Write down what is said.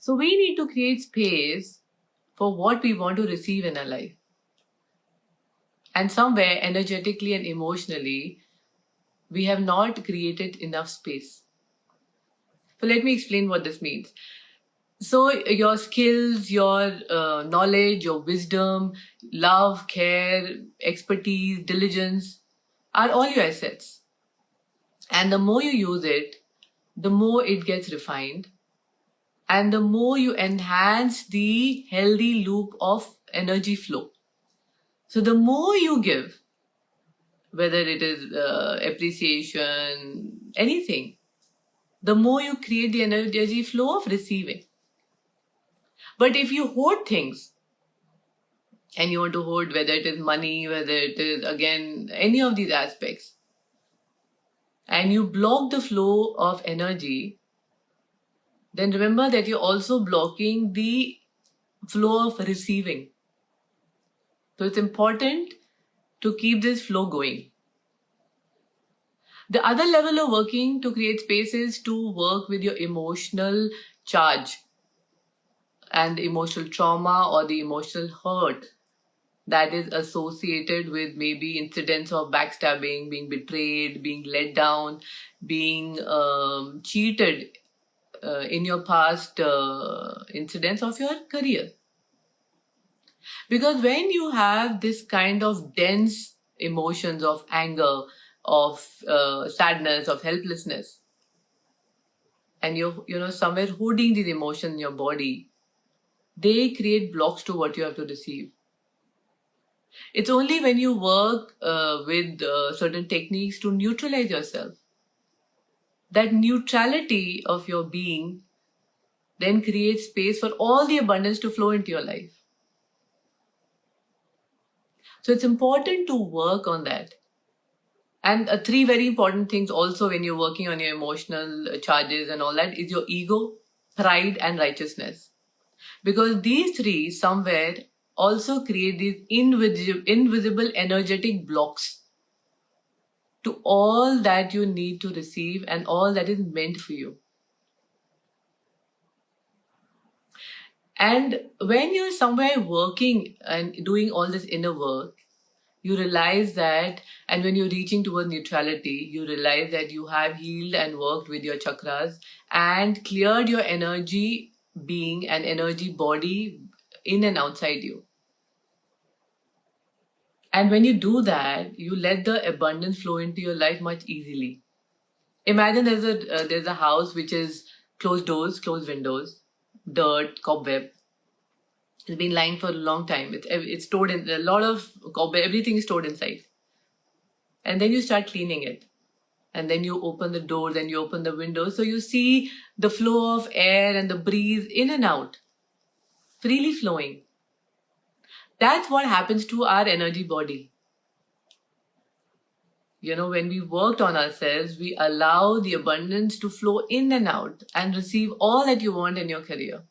So we need to create space for what we want to receive in our life. And somewhere energetically and emotionally, we have not created enough space. So let me explain what this means. So your skills, your knowledge, your wisdom, love, care, expertise, diligence are all your assets. And the more you use it, the more it gets refined, and the more you enhance the healthy loop of energy flow. So the more you give, whether it is appreciation, anything, the more you create the energy flow of receiving. But if you hoard things, and you want to hoard whether it is money, whether it is, again, any of these aspects, and you block the flow of energy, then remember that you're also blocking the flow of receiving. So it's important to keep this flow going. The other level of working to create space is to work with your emotional charge and the emotional trauma or the emotional hurt that is associated with maybe incidents of backstabbing, being betrayed, being let down, being cheated in your past incidents of your career. Because when you have this kind of dense emotions of anger, of sadness, of helplessness, and you're somewhere holding these emotions in your body, they create blocks to what you have to receive. It's only when you work with certain techniques to neutralize yourself, that neutrality of your being then creates space for all the abundance to flow into your life. So it's important to work on that. And three very important things also when you're working on your emotional charges and all that is your ego, pride, and righteousness. Because these three somewhere also create these invisible energetic blocks to all that you need to receive and all that is meant for you. And when you're somewhere working and doing all this inner work, you realize that, and when you're reaching towards neutrality, you realize that you have healed and worked with your chakras and cleared your energy being and energy body in and outside you. And when you do that, you let the abundance flow into your life much easily. Imagine there's a house which is closed doors, closed windows, dirt, cobweb. It's been lying for a long time. It's stored in a lot of cobweb. Everything is stored inside. And then you start cleaning it. And then you open the door, then you open the window. So you see the flow of air and the breeze in and out, freely flowing. That's what happens to our energy body. When we worked on ourselves, we allow the abundance to flow in and out and receive all that you want in your career.